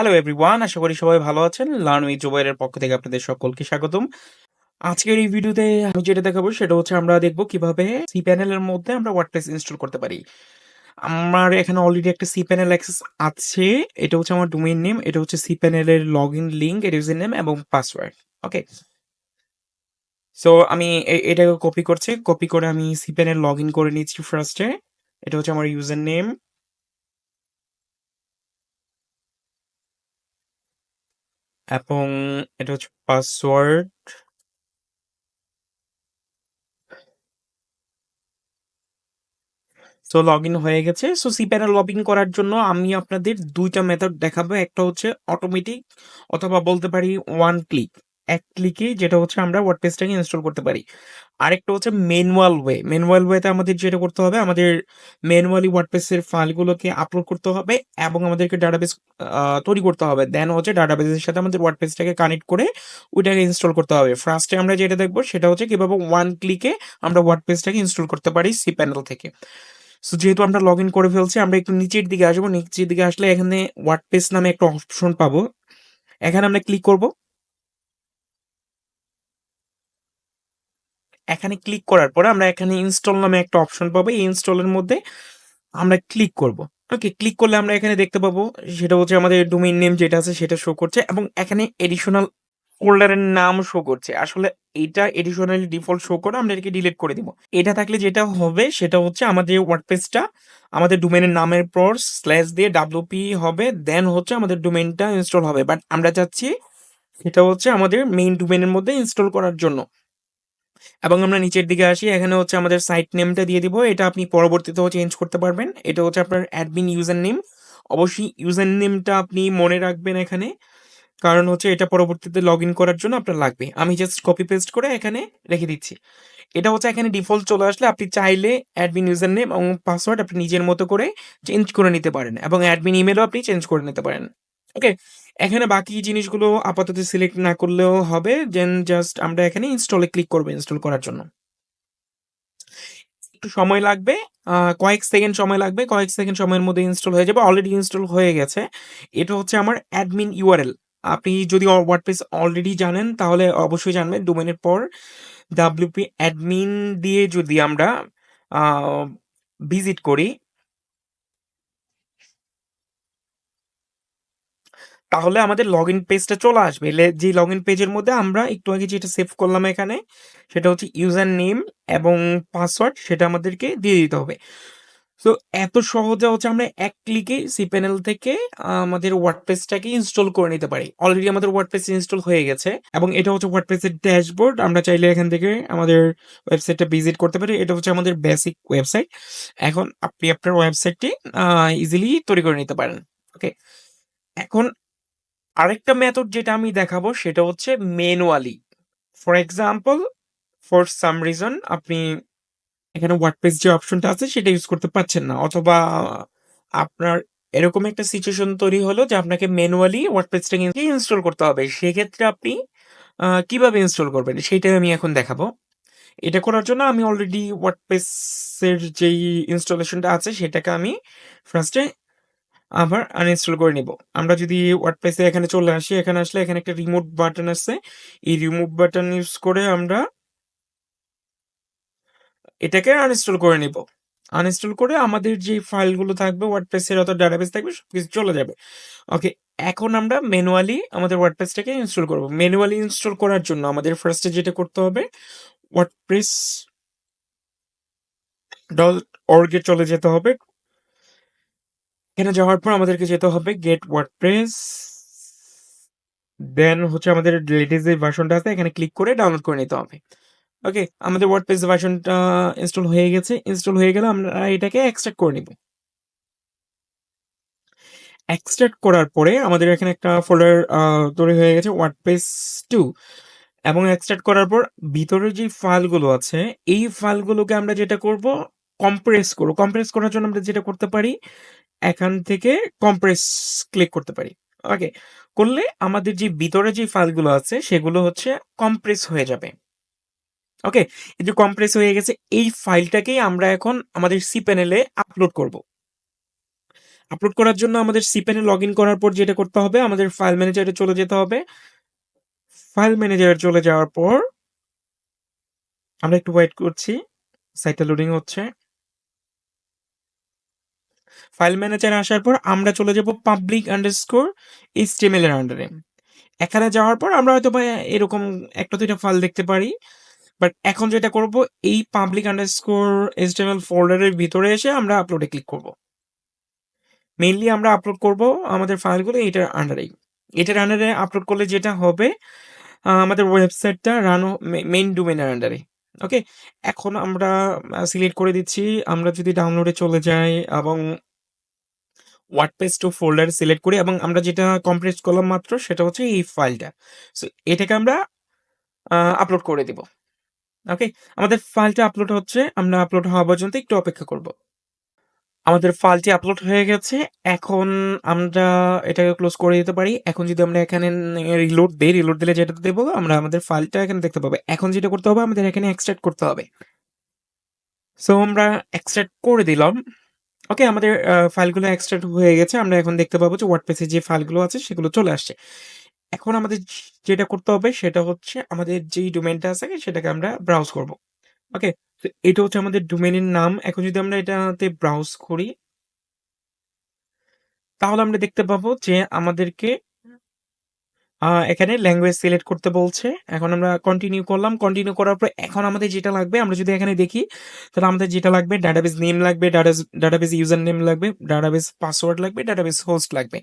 Hello everyone, আশা করি সবাই ভালো আছেন। লার্ন উইথ জুবাইরের পক্ষ থেকে আপনাদের সকলকে স্বাগতম। আজকের এই ভিডিওতে আমি যেটা দেখাবো সেটা হচ্ছে আমরা দেখব কিভাবে সি প্যানেলের মধ্যে আমরা ওয়ার্ডপ্রেস ইনস্টল করতে পারি। আমার এখানে অলরেডি একটা সি প্যানেল অ্যাক্সেস আছে। এটা হচ্ছে আমার ডোমেইন নেম, এটা হচ্ছে সি প্যানেলের লগইন লিংক, এর ইউজার নেম এবং পাসওয়ার্ড। ওকে, সো আমি এটাকে কপি করছি। কপি করে আমি সি প্যানেল লগইন করে নিচ্ছি ফার্স্টে। এটা হচ্ছে আমার ইউজার নেম এবং এটা হচ্ছে পাসওয়ার্ড। সো লগ ইন হয়ে গেছে। সো সিপ্যানেল লগ ইন করার জন্য আমি আপনাদের দুইটা মেথড দেখাবো। একটা হচ্ছে অটোমেটিক, অথবা বলতে পারি ওয়ান ক্লিক, এক ক্লিকে যেটা হচ্ছে আমরা ওয়ার্ডপ্রেসটাকে ইনস্টল করতে পারি। আরেকটা হচ্ছে ম্যানুয়াল ওয়ে। ম্যানুয়াল ওয়েতে আমাদের যেটা করতে হবে, আমাদের ম্যানুয়ালি ওয়ার্ডপ্রেসের ফাইলগুলোকে আপলোড করতে হবে এবং আমাদেরকে ডাটাবেস তৈরি করতে হবে। দেন হচ্ছে ডাটাবেসের সাথে আমাদের ওয়ার্ডপ্রেসটাকে কানেক্ট করে ওইটাকে ইনস্টল করতে হবে। ফার্স্টে আমরা যেটা দেখবো সেটা হচ্ছে কিভাবে ওয়ান ক্লিকে আমরা ওয়ার্ডপ্রেসটাকে ইনস্টল করতে পারি সি প্যানেল থেকে। সো যেহেতু আমরা লগ ইন করে ফেলছি, আমরা একটু নিচের দিকে আসবো। নিচের দিকে আসলে এখানে ওয়ার্ডপ্রেস নামে একটা অপশন পাবো, এখানে আমরা ক্লিক করব। এখানে ক্লিক করার পরে আমরা এখানে ইনস্টল নামে একটা অপশন পাবো। এই ইনস্টলের মধ্যে আমরা ক্লিক করব। ওকে, ক্লিক করলে আমরা এখানে দেখতে পাবো সেটা হচ্ছে আমাদের ডোমেইন নেম যেটা আছে সেটা শো করছে এবং এখানে এডিশনাল ফোল্ডারের নাম শো করছে। আসলে এটা এডিশনালি ডিফল্ট শো করে, আমরা এটাকে ডিলিট করে দিব। এটা থাকলে যেটা হবে সেটা হচ্ছে আমাদের ওয়ার্ডপ্রেসটা আমাদের ডোমেইনের নামের পর স্ল্যাশ দিয়ে ডাব্লিউপি হবে, দেন হচ্ছে আমাদের ডোমেইনটা ইনস্টল হবে। বাট আমরা চাচ্ছি সেটা হচ্ছে আমাদের মেইন ডোমেইনের মধ্যে ইনস্টল করার জন্য। এবং আমরা নিচের দিকে আসি, এখানে হচ্ছে আমাদের সাইট নেমটা দিয়ে দিব। এটা আপনি পরবর্তীতেও চেঞ্জ করতে পারবেন। এটা হচ্ছে আপনার অ্যাডমিন ইউজার নেম। অবশ্যই ইউজার নেমটা আপনি মনে রাখবেন এখানে, কারণ হচ্ছে এটা পরবর্তীতে লগ ইন করার জন্য আপনার লাগবে। আমি জাস্ট কপি পেস্ট করে এখানে রেখে দিচ্ছি। এটা হচ্ছে এখানে ডিফল্ট চলে আসলে আপনি চাইলে অ্যাডমিন ইউজার নেম এবং পাসওয়ার্ড আপনি নিজের মতো করে চেঞ্জ করে নিতে পারেন এবং অ্যাডমিন ইমেলও আপনি চেঞ্জ করে নিতে পারেন। ওকে, এখানে বাকি জিনিসগুলো আপাতত সিলেক্ট না করলেও হবে। দেন জাস্ট আমরা এখানে ইনস্টলে ক্লিক করবো ইনস্টল করার জন্য। একটু সময় লাগবে, কয়েক সেকেন্ড সময় লাগবে। কয়েক সেকেন্ড সময়ের মধ্যে ইনস্টল হয়ে যাবে। অলরেডি ইনস্টল হয়ে গেছে। এটা হচ্ছে আমার অ্যাডমিন ইউআরএল। আপনি যদি ওয়ার্ডপ্রেস অলরেডি জানেন তাহলে অবশ্যই জানবেন। ডোমেনের পর ডাব্লিউপি অ্যাডমিন দিয়ে যদি আমরা ভিজিট করি, তাহলে আমাদের লগ ইন পেজটা চলে আসবে। যে লগ ইন পেজের মধ্যে আমরা একটু আগে যেটা সেভ করলাম এখানে, সেটা হচ্ছে ইউজার নেম এবং পাসওয়ার্ড, সেটা আমাদেরকে দিয়ে দিতে হবে। সো এত সহজে হচ্ছে আমরা এক ক্লিকে সি প্যানেল থেকে আমাদের ওয়ার্ডপ্রেসটাকে ইনস্টল করে নিতে পারি। অলরেডি আমাদের ওয়ার্ডপ্রেস ইনস্টল হয়ে গেছে এবং এটা হচ্ছে ওয়ার্ডপ্রেসের ড্যাশবোর্ড। আমরা চাইলে এখান থেকে আমাদের ওয়েবসাইটটা ভিজিট করতে পারি। এটা হচ্ছে আমাদের বেসিক ওয়েবসাইট। এখন আপনি আপনার ওয়েবসাইটটি ইজিলি তৈরি করে নিতে পারেন। ওকে, এখন আরেকটা মেথড যেটা আমি দেখাবো সেটা হচ্ছে manually. For example, for some reason আপনি এখানে ওয়ার্ডপ্রেস যে অপশনটা আছে সেটা ইউজ করতে পারছেন না, অথবা আপনার এরকম একটা সিচুয়েশন তৈরি হলো যে আপনাকে ম্যানুয়ালি ওয়ার্ডপ্রেসটাকে ইনস্টল করতে হবে। সেক্ষেত্রে আপনি কিভাবে ইনস্টল করবেন সেটাই আমি এখন দেখাবো। এটা করার জন্য আমি অলরেডি ওয়ার্ডপ্রেসের যেই ইনস্টলেশনটা আছে সেটাকে আমি ফার্স্টে আবার আনইনস্টল করে নিব। আমরা যদি ওয়ার্ডপ্রেসে এখানে চলে আসি, এখানে আসলে এখানে একটা রিমুভ বাটন আছে। এই রিমুভ বাটন ইউজ করে আমরা এটাকে আনইনস্টল করে নিব। আনইনস্টল করে আমাদের যে ফাইলগুলো থাকবে ওয়ার্ডপ্রেসের, অত ডাটাবেস থাকবে, সবকিছু চলে যাবে। ওকে, এখন আমরা ম্যানুয়ালি আমাদের ওয়ার্ডপ্রেসটাকে ইনস্টল করব। ম্যানুয়ালি ইনস্টল করার জন্য আমাদের ফার্স্টে যেটা করতে হবে, ওয়ার্ডপ্রেস ডট অর্গে চলে যেতে হবে। এখানে যাওয়ার পর আমাদেরকে যেতে হবে গেট ওয়ার্ডপ্রেস, দেন হচ্ছে আমাদের লেটেস্ট যে ভার্সনটা আছে এখানে ক্লিক করে ডাউনলোড করে নিতে হবে। ওকে, আমাদের ওয়ার্ডপ্রেস ভার্সনটা ইনস্টল হয়ে গেছে। ইনস্টল হয়ে গেলে আমরা এটাকে এক্সট্রাক্ট করে নিব। এক্সট্রাক্ট করার পরে আমাদের এখানে একটা ফোল্ডার তৈরি হয়ে গেছে, ওয়ার্ডপ্রেস 2। এবং এক্সট্রাক্ট করার পর ভিতরে যে ফাইলগুলো আছে এই ফাইলগুলোকে আমরা যেটা করব, কম্প্রেস করব। কম্প্রেস করার জন্য আমরা যেটা করতে পারি, এখান থেকে কম্প্রেস ক্লিক করতে পারি। ওকে, করলে আমাদের যে ভিতরে যে ফাইলগুলো আছে সেগুলো হচ্ছে কম্প্রেস হয়ে যাবে। ওকে, এই যে কম্প্রেস হয়ে গেছে, এই ফাইলটাকেই আমরা এখন আমাদের সি প্যানেলে আপলোড করব। আপলোড করার জন্য আমাদের সিপেনে লগ ইন করার পর যেটা করতে হবে, আমাদের ফাইল ম্যানেজারে চলে যেতে হবে। ফাইল ম্যানেজারে চলে যাওয়ার পর আমরা একটু ওয়েট করছি, সাইটটা লোডিং হচ্ছে। ফাইল ম্যানেজারে আসার পর আমরা চলে যাব পাবলিক আন্ডারস্কোর এইচটিএমএল এর আন্ডারে। এখানে যাওয়ার পর আমরা হয়তো বা এরকম একটা দুইটা ফাইল দেখতে পারি, বাট এখন যেটা করব, এই পাবলিক আন্ডারস্কোর এইচটিএমএল ফোল্ডারের ভিতরে এসে আমরা আপলোডে ক্লিক করব। মেইনলি আমরা আপলোড করব আমাদের ফাইলগুলো এটার আন্ডারেই। এটার আন্ডারে আপলোড করলে যেটা হবে, আমাদের ওয়েবসাইটটা রান মেইন ডোমেইনের আন্ডারে। ওকে, এখন আমরা সিলেক্ট করে দিচ্ছি। আমরা যদি ডাউনলোডে চলে যাই এবং ওয়ার্ডপ্রেস টু ফোল্ডার সিলেক্ট করি, এবং আমরা যেটা কমপ্রেস করলাম মাত্র সেটা হচ্ছে এই ফাইলটা। সো এটাকে আমরা আপলোড করে দিব। ওকে, আমাদের ফাইলটা আপলোড হচ্ছে, আমরা আপলোড হওয়া পর্যন্ত একটু অপেক্ষা করব। আমাদের ফাইলটি আপলোড হয়ে গেছে। এখন আমরা এটাকে ক্লোজ করে দিতে পারি। এখন যদি আমরা এখানে রিলোড দেই, রিলোড দিলে যেটা দেবো, আমরা আমাদের ফাইলটা এখানে দেখতে পাবো। এখন যেটা করতে হবে, আমাদের এখানে এক্সট্রাক্ট করতে হবে। সো আমরা এক্সট্রাক্ট করে দিলাম। ওকে, আমাদের ফাইলগুলো এক্সট্রাক্ট হয়ে গেছে। আমরা এখন দেখতে পাবো যে ওয়ার্ডপ্রেসে যে ফাইলগুলো আছে সেগুলো চলে আসছে। এখন আমাদের যেটা করতে হবে সেটা হচ্ছে আমাদের যেই ডোমেইনটা আছে সেটাকে আমরা ব্রাউজ করব। ওকে, তো এটা হচ্ছে আমাদের ডোমেইনের নাম। এখন যদি আমরা এটাতে ব্রাউজ করি, তাহলে আমরা দেখতে পাবো যে আমাদেরকে এখানে ল্যাঙ্গুয়েজ সিলেক্ট করতে বলছে। এখন আমরা কন্টিনিউ করলাম। কন্টিনিউ করার পর এখন আমাদের যেটা লাগবে, আমরা যদি এখানে দেখি, তাহলে আমাদের যেটা লাগবে, ডাটাবেস নেম লাগবে, ডাটাবেস ইউজার নেম লাগবে, ডাটাবেস পাসওয়ার্ড লাগবে, ডাটাবেস হোস্ট লাগবে।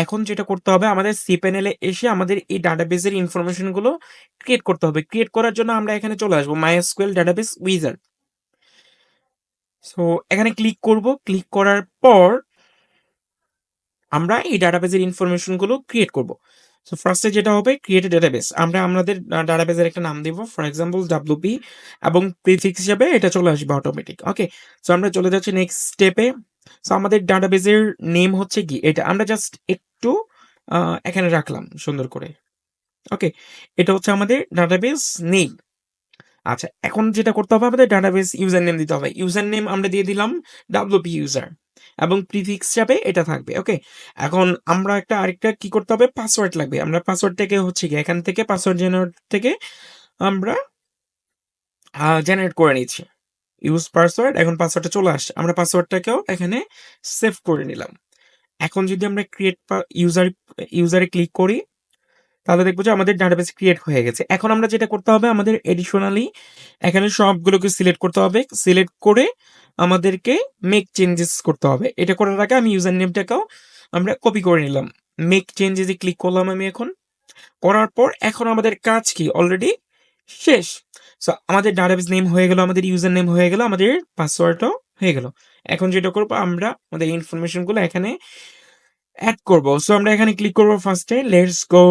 এখন যেটা করতে হবে, আমাদের সিপ্যানেলে এসে আমাদের এই ডাটাবেসের ইনফরমেশন গুলো ক্রিয়েট করতে হবে। ক্রিয়েট করার জন্য আমরা এখানে চলে আসবো মাইএসকিউএল ডাটাবেস উইজার্ড। সো এখানে ক্লিক করব। ক্লিক করার পর আমরা এই ডাটাবেসের ইনফরমেশন গুলো ক্রিয়েট করব। সো ফার্স্টে যেটা হবে, ক্রিয়েট এ ডাটাবেস। আমরা আমাদের ডাটাবেসের একটা নাম দিব, ফর এক্সাম্পল ডাব্লিউপি, এবং প্রিফিক্স হিসাবে এটা চলে আসবে অটোমেটিক। ওকে, সো আমরা চলে যাচ্ছি নেক্সট স্টেপে। সো আমাদের ডাটাবেসের নেম হচ্ছে কি, এটা আমরা জাস্ট একটু এখানে রাখলাম সুন্দর করে। ওকে, এটা হচ্ছে আমাদের ডাটাবেস নেম। আচ্ছা, এখন যেটা করতে হবে, আমাদের ডাটাবেস ইউজার নেম দিতে হবে। ইউজার নেম আমরা দিয়ে দিলাম ডাব্লিউপি ইউজার, এবং প্রিফিক্স হিসাবে এটা থাকবে। ওকে, এখন আমরা আরেকটা কি করতে হবে, পাসওয়ার্ড লাগবে। আমরা পাসওয়ার্ডটাকে হচ্ছে কি এখান থেকে পাসওয়ার্ড জেনারেট থেকে আমরা জেনারেট করে নিচ্ছি। ইউজ পাসওয়ার্ড, এখন পাসওয়ার্ডটা চলে আসছে। আমরা পাসওয়ার্ডটাকেও এখানে সেভ করে নিলাম। এখন যদি আমরা ক্রিয়েট ইউজারে ক্লিক করি, তাহলে দেখবো যে আমাদের ডাটাবেস ক্রিয়েট হয়ে গেছে। এখন আমরা যেটা করতে হবে, আমাদের এডিশনালি এখানে সবগুলোকে সিলেক্ট করতে হবে। সিলেক্ট করে আমাদেরকে মেক চেঞ্জেস করতে হবে। এটা করার আগে আমি ইউজার নেমটাকেও আমরা কপি করে নিলাম। মেক চেঞ্জেসে ক্লিক করলাম আমি। এখন করার পর এখন আমাদের কাজ কি অলরেডি শেষ। সো আমাদের ডাটাবেস নেম হয়ে গেল, আমাদের ইউজার নেম হয়ে গেল, আমাদের পাসওয়ার্ডও হয়ে গেল। এখন যেটা করবো, আমরা আমাদের ইনফরমেশনগুলো এখানে অ্যাড করব। সো আমরা এখানে ক্লিক করবো ফার্স্টে, লেটস গো।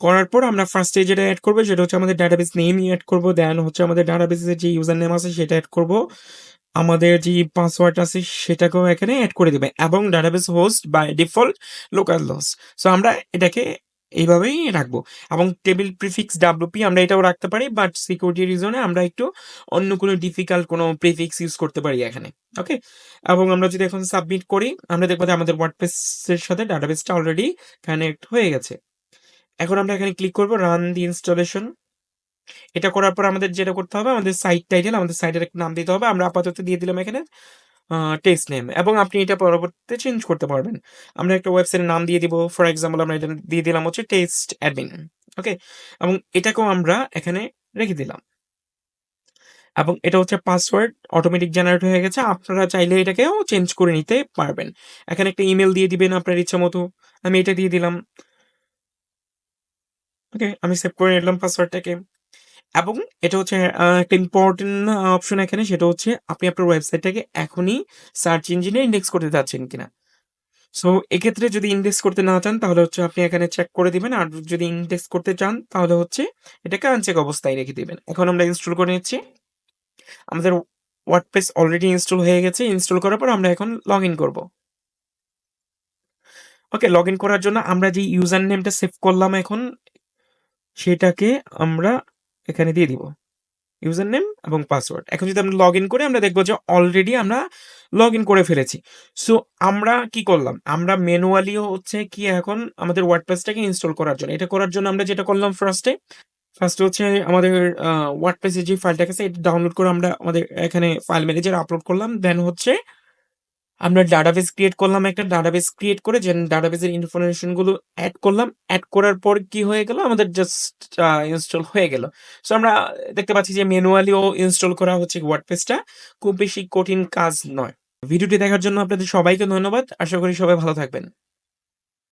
করার পর আমরা ফার্স্টে যেটা অ্যাড করবো সেটা হচ্ছে আমাদের ডাটাবেস নেমই অ্যাড করবো। দেন হচ্ছে আমাদের ডাটাবেসের যে ইউজার নেম আছে সেটা অ্যাড করব। আমাদের যে পাসওয়ার্ড আছে সেটাকেও এখানে অ্যাড করে দেবে, এবং database host by default local host. So আমরা এটাকে এইভাবেই রাখবো। এবং টেবিল প্রিফিক্স ডাব্লিউপি আমরা এটাও রাখতে পারি, বাট সিকিউরিটি রিজনে আমরা একটু অন্য কোনো ডিফিকাল্ট কোনো প্রিফিক্স ইউজ করতে পারি এখানে। ওকে, এবং আমরা যদি এখন সাবমিট করি, আমরা দেখবো যে আমাদের ওয়ার্ডপ্রেসের সাথে ডাটাবেসটা অলরেডি কানেক্ট হয়ে গেছে। এখন আমরা এখানে ক্লিক করব রান দি ইনস্টলেশন। এটা করার পর আমাদের যেটা করতে হবে, আমাদের সাইট টাইটেল, আমাদের সাইটের একটা নাম দিতে হবে। আমরা আপাতত দিয়ে দিলাম এখানে টেক্সট নেম, এবং আপনি এটা পরবর্তীতে চেঞ্জ করতে পারবেন। আমরা একটা ওয়েবসাইটের নাম দিয়ে দিব, ফর এক্সাম্পল আমরা এটা দিয়ে দিলাম হচ্ছে টেস্ট অ্যাডমিন। ওকে, এবং এটাকেও আমরা এখানে রেখে দিলাম, এবং এটা হচ্ছে পাসওয়ার্ড অটোমেটিক জেনারেট হয়ে গেছে। আপনারা চাইলে এটাকেও চেঞ্জ করে নিতে পারবেন। এখানে একটা ইমেল দিয়ে দিবেন আপনার ইচ্ছা মতো। আমি এটা দিয়ে দিলাম। ওকে, আমি সেভ করে নিলাম পাসওয়ার্ডটাকে। এবং এটা হচ্ছে একটা ইম্পর্টেন্ট অপশন এখানে, সেটা হচ্ছে আপনি আপনার ওয়েবসাইটটাকে এখনই সার্চ ইঞ্জিনে ইন্ডেক্স করতে চাচ্ছেন কিনা। সো এক্ষেত্রে যদি ইন্ডেক্স করতে না চান, তাহলে হচ্ছে আপনি এখানে চেক করে দিবেন। আর যদি ইন্ডেক্স করতে চান, তাহলে হচ্ছে এটাকে আনচেক অবস্থায় রেখে দিবেন। এখন আমরা ইনস্টল করে নিচ্ছি। আমাদের ওয়ার্ডপ্রেস অলরেডি ইনস্টল হয়ে গেছে। ইনস্টল করার পর আমরা এখন লগ ইন করবো। ওকে, লগ ইন করার জন্য আমরা যে ইউজার নেমটা সেভ করলাম এখন, সেটাকে আমরা এখানে দিয়ে দিব। ইউজার নেম এবং পাসওয়ার্ড। এখন যদি আমরা লগ ইন করি আমরা দেখবো যে অলরেডি আমরা লগ ইন করে ফেলেছি। সো আমরা কি করলাম? আমরা ম্যানুয়ালি হচ্ছে কি এখন আমাদের ওয়ার্ডপ্রেসটাকে ইনস্টল করার জন্য, এটা করার জন্য আমরা যেটা করলাম ফার্স্টে হচ্ছে আমাদের ওয়ার্ডপ্রেসের যে ফাইলটা আছে এটা ডাউনলোড করে আমরা আমাদের এখানে ফাইল ম্যানেজারে আপলোড করলাম। দেন হচ্ছে আমরা ডাটাবেস ক্রিয়েট করলাম, একটা ডাটাবেস ক্রিয়েট করে যে ডাটাবেসের ইনফরমেশন গুলো অ্যাড করলাম। অ্যাড করার পর কি হয়ে গেল? আমাদের জাস্ট ইনস্টল হয়ে গেল। সো আমরা দেখতে পাচ্ছি যে ম্যানুয়ালিও ইনস্টল করা হচ্ছে ওয়ার্ডপ্রেসটা। খুব বেশি কঠিন কাজ নয়। ভিডিওটি দেখার জন্য আপনাদের সবাইকে ধন্যবাদ। আশা করি সবাই ভালো থাকবেন।